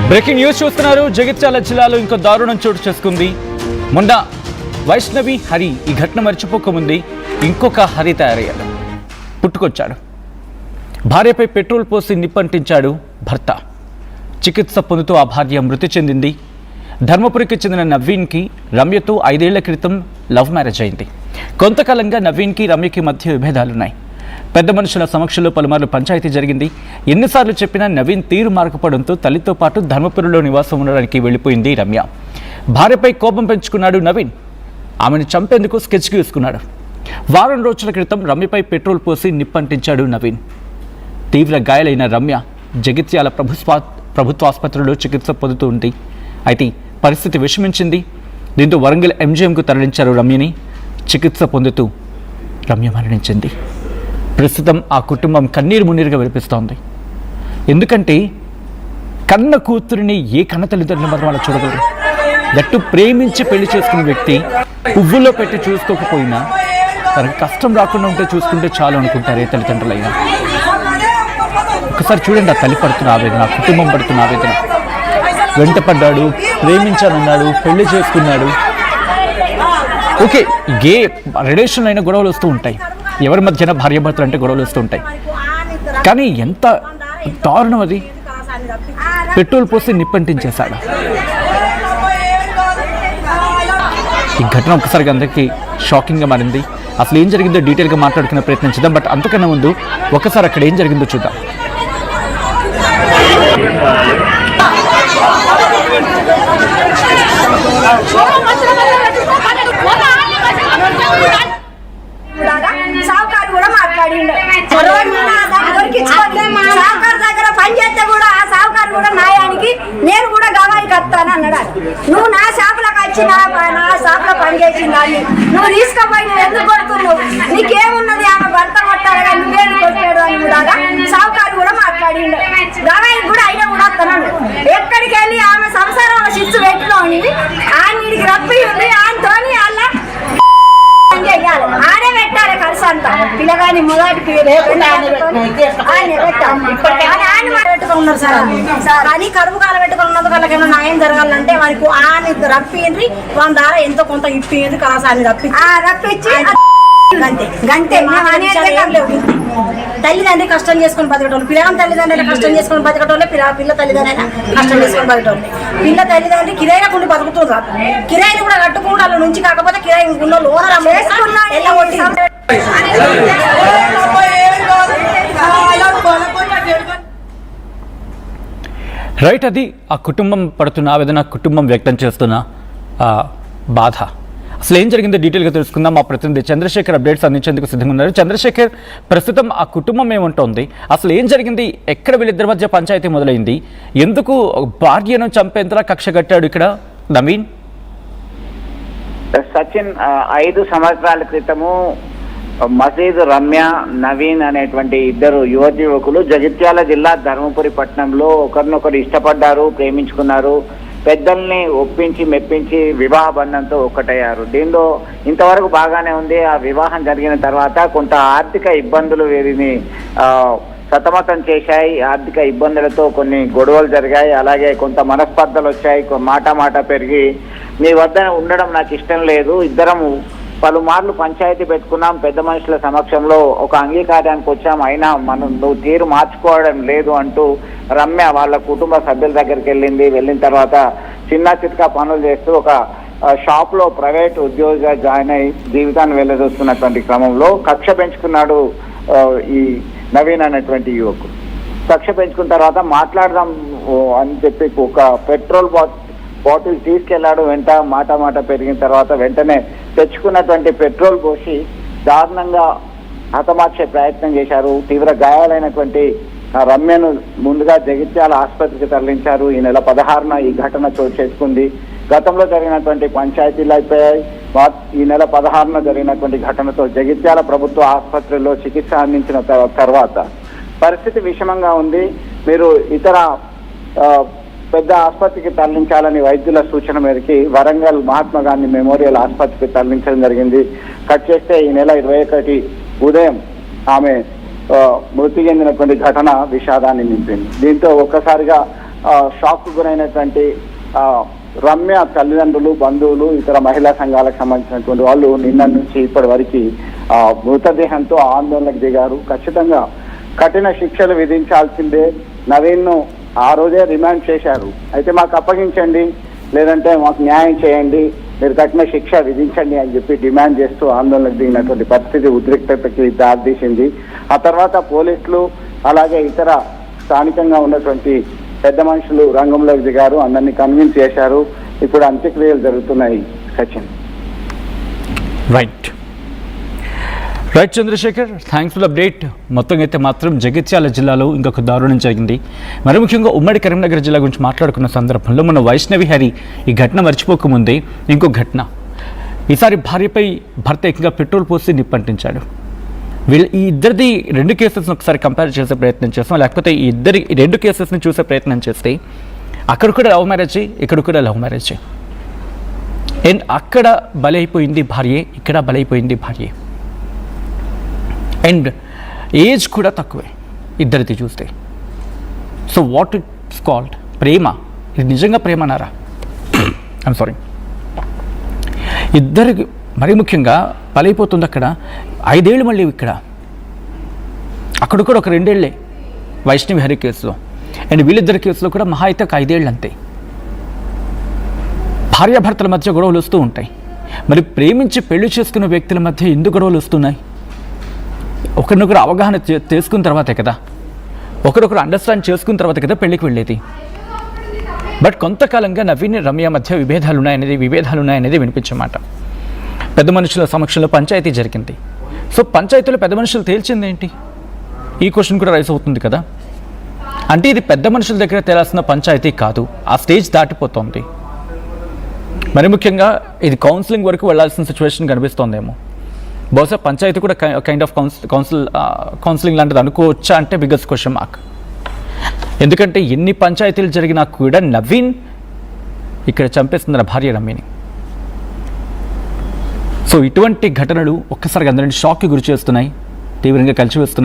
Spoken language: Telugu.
బ్రేకింగ్ న్యూస్ చూస్తున్నారు. జగిత్యాల జిల్లాలో ఇంకో దారుణం చోటు చేసుకుంది. మొన్న వైష్ణవి హరి ఈ ఘటన మర్చిపోకముంది ఇంకొక హరి తయారయ్యాడు, పుట్టుకొచ్చాడు. భార్యపై పెట్రోల్ పోసి నిప్పంటించాడు భర్త. చికిత్స పొందుతూ ఆ భార్య మృతి చెందింది. ధర్మపురికి చెందిన నవీన్కి రమ్యతో 5 ఏళ్ల క్రితం లవ్ మ్యారేజ్ అయింది. కొంతకాలంగా నవీన్కి రమ్యకి మధ్య విభేదాలున్నాయి. పెద్ద మనుషుల సమక్షంలో పలుమార్లు పంచాయతీ జరిగింది. ఎన్నిసార్లు చెప్పినా నవీన్ తీరు మార్కపోవడంతో తల్లితో పాటు ధర్మపురిలో నివాసం ఉండడానికి వెళ్ళిపోయింది రమ్య. భార్యపై కోపం పెంచుకున్నాడు నవీన్. ఆమెను చంపేందుకు స్కెచ్ గీసుకున్నాడు. వారం రోజుల క్రితం రమ్యపై పెట్రోల్ పోసి నిప్పంటించాడు నవీన్. తీవ్ర గాయాలైన రమ్య జగిత్యాల ప్రభుత్వ ఆసుపత్రిలో చికిత్స పొందుతూ ఉంది. అయితే పరిస్థితి విషమించింది. దీంతో వరంగల్ ఎంజీఎంకు తరలించారు రమ్యని. చికిత్స పొందుతూ రమ్య మరణించింది. ప్రస్తుతం ఆ కుటుంబం కన్నీరు మున్నీరుగా వినిపిస్తోంది. ఎందుకంటే కన్న కూతురిని ఏ కన్న తల్లిదండ్రులు మాత్రం అలా చూడగలరు. దట్టు ప్రేమించి పెళ్లి చేసుకున్న వ్యక్తి పువ్వుల్లో పెట్టి చూసుకోకపోయినా తనకు కష్టం రాకుండా ఉంటే చూసుకుంటే చాలు అనుకుంటారు ఏ తల్లిదండ్రులైనా. ఒకసారి చూడండి, ఆ తల్లి పడుతున్న ఆవేదన, ఆ కుటుంబం పడుతున్న ఆవేదన. వెంటపడ్డాడు, ప్రేమించానన్నాడు, పెళ్లి చేసుకున్నాడు. ఓకే, ఏ రిలేషన్లో అయినా గొడవలు వస్తూ ఉంటాయి. ఎవరి మధ్యన భార్యాభర్తలు అంటే గొడవలు వస్తూ ఉంటాయి. కానీ ఎంత దారుణం అది. పెట్రోల్ పోసి నిప్పంటించేశాడు. ఈ ఘటన ఒకసారిగా అందరికీ షాకింగ్గా మారింది. అసలు ఏం జరిగిందో డీటెయిల్గా మాట్లాడుకునే ప్రయత్నం చేద్దాం. బట్ అంతకన్నా ముందు ఒకసారి అక్కడ ఏం జరిగిందో చూద్దాం. సావుకారు కూడా మాట్లాడిండు. సావుకారు దగ్గర పని చేస్తే కూడా ఆ సావుకారు కూడా న్యాయానికి నేను కూడా గవాయికి వస్తాను అన్నాడు. నువ్వు నా షాపులకు వచ్చి నా షాపులో పని చేసిందాన్ని నువ్వు తీసుకుపోయి నువ్వు ఎందుకు కొడుతున్నావు? నీకేమున్నది? ఆమె భర్త కొట్టాడు కానీ నువ్వేది కొట్టాడు అని కూడా సావుకారు కూడా మాట్లాడిండు. గవాయికి కూడా అయినా కూడా వస్తాను. ఎక్కడికి వెళ్ళి ఆమె సంసారంలో శిస్తు పెట్టిలో ఉంది. ఆయనకి రప్పి ఉంది. ఆయనతోని అలా ఆడే పెట్టాలి ఖర్చు అంతా. పిల్లగాని మొదటికి పెట్టుకున్నారు సార్. అని కరువు కాల పెట్టుకున్నందుకు వాళ్ళకైనా న్యాయం జరగాలంటే వారికి ఆయన రప్పింది. వాళ్ళ ద్వారా ఎంతో కొంత ఇప్పింది కళాశాలని రప్పించి గంతే. తల్లిదండ్రి కష్టం చేసుకుని బతకటోళ్ళు, పిల్లగాని తల్లిదండ్రులు కష్టం చేసుకుని బతకటోళ్ళే, పిల్ల తల్లిదండ్రులైనా కష్టం చేసుకుని బతకటోళ్ళే. పిల్ల తల్లిదండ్రి కిరాయిలకు ఉండి బతుకుతున్నారు. కిరాయిని కూడా కట్టుకుంటే వాళ్ళ నుంచి కాకపోతే కిరాయి ఉన్న ఓనర్ రైట్, అది ఆ కుటుంబం పడుతున్న ఆవేదన, కుటుంబం వ్యక్తం చేస్తున్న బాధ. అసలు ఏం జరిగిందో డీటెయిల్గా తెలుసుకుందాం. మా ప్రతినిధి చంద్రశేఖర్ అప్డేట్స్ అందించేందుకు సిద్ధంగా ఉన్నారు. చంద్రశేఖర్, ప్రస్తుతం ఆ కుటుంబం ఏముంటోంది? అసలు ఏం జరిగింది? ఎక్కడ వీళ్ళిద్దరి మధ్య పంచాయతీ మొదలైంది? ఎందుకు భార్యను చంపేంతలా కక్ష కట్టాడు ఇక్కడ నవీన్? సచిన్, 5 సంవత్సరాల క్రితము మసీద్ రమ్య, నవీన్ అనేటువంటి ఇద్దరు యువకులు జగిత్యాల జిల్లా ధర్మపురి పట్టణంలో ఒకరినొకరు ఇష్టపడ్డారు, ప్రేమించుకున్నారు. పెద్దల్ని ఒప్పించి మెప్పించి వివాహ బంధంతో ఒక్కటయ్యారు. దీనిలో ఇంతవరకు బాగానే ఉంది. ఆ వివాహం జరిగిన తర్వాత కొంత ఆర్థిక ఇబ్బందులు వీరిని సతమతం చేశాయి. ఆర్థిక ఇబ్బందులతో కొన్ని గొడవలు జరిగాయి. అలాగే కొంత మనస్పర్ధలు వచ్చాయి. మాట పెరిగి మీ వద్ద ఉండడం నాకు ఇష్టం లేదు, ఇద్దరము పలుమార్లు పంచాయతీ పెట్టుకున్నాం, పెద్ద మనుషుల సమక్షంలో ఒక అంగీకారానికి వచ్చాం, అయినా నువ్వు తీరు మార్చుకోవడం లేదు అంటూ రమ్య వాళ్ళ కుటుంబ సభ్యుల దగ్గరికి వెళ్ళిన తర్వాత చిన్న చితకా పనులు చేస్తూ ఒక షాప్లో ప్రైవేట్ ఉద్యోగిగా జాయిన్ అయి జీవితాన్ని వెళ్ళదొస్తున్నటువంటి క్రమంలో కక్ష పెంచుకున్నాడు ఈ నవీన్ అనేటువంటి యువకుడు. కక్ష పెంచుకున్న తర్వాత మాట్లాడదాం అని చెప్పి ఒక పెట్రోల్ బాటిల్ తీసుకెళ్లాడు. వెంట మాట పెరిగిన తర్వాత వెంటనే తెచ్చుకున్నటువంటి పెట్రోల్ పోసి దారుణంగా హతమార్చే ప్రయత్నం చేశారు. తీవ్ర గాయాలైనటువంటి రమ్యను ముందుగా జగిత్యాల ఆసుపత్రికి తరలించారు. ఈ నెల 16న ఈ ఘటన చోటు చేసుకుంది. గతంలో జరిగినటువంటి పంచాయతీలు అయిపోయాయి. ఈ నెల 16న జరిగినటువంటి ఘటనతో జగిత్యాల ప్రభుత్వ ఆసుపత్రిలో చికిత్స అందించిన తర్వాత పరిస్థితి విషమంగా ఉంది. మీరు ఇతర పెద్ద ఆసుపత్రికి తరలించాలని వైద్యుల సూచన మేరకు వరంగల్ మహాత్మా గాంధీ మెమోరియల్ ఆసుపత్రికి తరలించడం జరిగింది. కట్ చేస్తే ఈ నెల 21 ఉదయం ఆమె మృతి చెందినటువంటి ఘటన విషాదాన్ని నింపింది. దీంతో ఒక్కసారిగా షాక్ గురైనటువంటి రమ్య తల్లిదండ్రులు, బంధువులు, ఇతర మహిళా సంఘాలకు సంబంధించినటువంటి వాళ్ళు నిన్న నుంచి ఇప్పటి వరకు మృతదేహంతో ఆందోళనకు దిగారు. ఖచ్చితంగా కఠిన శిక్షలు విధించాల్సిందే. నవీన్ను ఆ రోజే రిమాండ్ చేశారు. అయితే మాకు అప్పగించండి, లేదంటే మాకు న్యాయం చేయండి, మీరు కఠిన శిక్ష విధించండి అని చెప్పి డిమాండ్ చేస్తూ ఆందోళనకు దిగినటువంటి పరిస్థితి ఉద్రిక్తతకి దారితీసింది. ఆ తర్వాత పోలీసులు అలాగే ఇతర స్థానికంగా ఉన్నటువంటి పెద్ద మనుషులు రంగంలోకి దిగారు, అందరినీ కన్విన్స్ చేశారు. ఇప్పుడు అంత్యక్రియలు జరుగుతున్నాయి. Sachin. Right Chandrashekhar, thanks for update. మొత్తం అయితే మాత్రం జగిత్యాల జిల్లాలో ఇంకొక దారుణం జరిగింది. మరి ముఖ్యంగా ఉమ్మడి కరీంనగర్ జిల్లా గురించి మాట్లాడుకున్న సందర్భంలో మన వైష్ణవి హరి ఈ ఘటన మర్చిపోకముందే ఇంకో ఘటన. ఈసారి భార్యపై భర్త ఏకంగా పెట్రోల్ పోసి నిప్పంటించాడు. ఈ ఇద్దరిది 2 కేసెస్ని ఒకసారి కంపేర్ చేసే ప్రయత్నం చేస్తాం, లేకపోతే ఈ 2 కేసెస్ని చూసే ప్రయత్నం చేస్తే అక్కడ కూడా లవ్ మ్యారేజ్, ఇక్కడ కూడా లవ్ మ్యారేజ్. అండ్ అక్కడ బలైపోయింది భార్యే, ఇక్కడ బలైపోయింది భార్యే. అండ్ ఏజ్ కూడా తక్కువే ఇద్దరిది చూస్తే. సో వాట్ ఇట్స్ కాల్డ్ ప్రేమ? ఇది నిజంగా ప్రేమ అన్నారా? I'm sorry. ఇద్దరికి మరీ ముఖ్యంగా బలైపోతుంది అక్కడ 5 ఏళ్ళు, మళ్ళీ ఇక్కడ అక్కడ కూడా ఒక 2 ఏళ్ళే వైష్ణవి హరి కేసులో. అండ్ వీళ్ళిద్దరి కేసులో కూడా మహా అయితే ఒక 5 ఏళ్ళు అంతే. భార్యాభర్తల మధ్య గొడవలు వస్తూ ఉంటాయి. మరి ప్రేమించి పెళ్లి చేసుకున్న వ్యక్తుల మధ్య ఎందుకు గొడవలు వస్తున్నాయి? ఒకరినొకరు అవగాహన చేసుకున్న తర్వాతే కదా, ఒకరొకరు అండర్స్టాండ్ చేసుకున్న తర్వాత కదా పెళ్ళికి వెళ్ళేది. బట్ కొంతకాలంగా నవీన్, రమ్య మధ్య విభేదాలు ఉన్నాయనేది వినిపించమాట. పెద్ద మనుషుల సమక్షంలో పంచాయతీ జరిగింది. సో పంచాయతీలో పెద్ద మనుషులు తేల్చిందేంటి? ఈ క్వశ్చన్ కూడా రైస్ అవుతుంది కదా. అంటే ఇది పెద్ద మనుషుల దగ్గర తేలాల్సిన పంచాయతీ కాదు, ఆ స్టేజ్ దాటిపోతుంది. మరి ముఖ్యంగా ఇది కౌన్సిలింగ్ వరకు వెళ్ళాల్సిన సిచ్యువేషన్ కనిపిస్తోందేమో. బహుశా పంచాయతీ కూడా కైండ్ ఆఫ్ కౌన్సిలింగ్ లాంటిది అనుకోవచ్చా అంటే బిగ్గెస్ట్ క్వశ్చన్ మార్క్. ఎందుకంటే ఎన్ని పంచాయతీలు జరిగినా కూడా నవీన్ ఇక్కడ చంపేస్తున్న భార్య రమ్యని. సో ఇటువంటి ఘటనలు ఒక్కసారిగా అందరినీ షాక్కి గురి చేస్తున్నాయి, తీవ్రంగా కలిసివేస్తున్నాయి.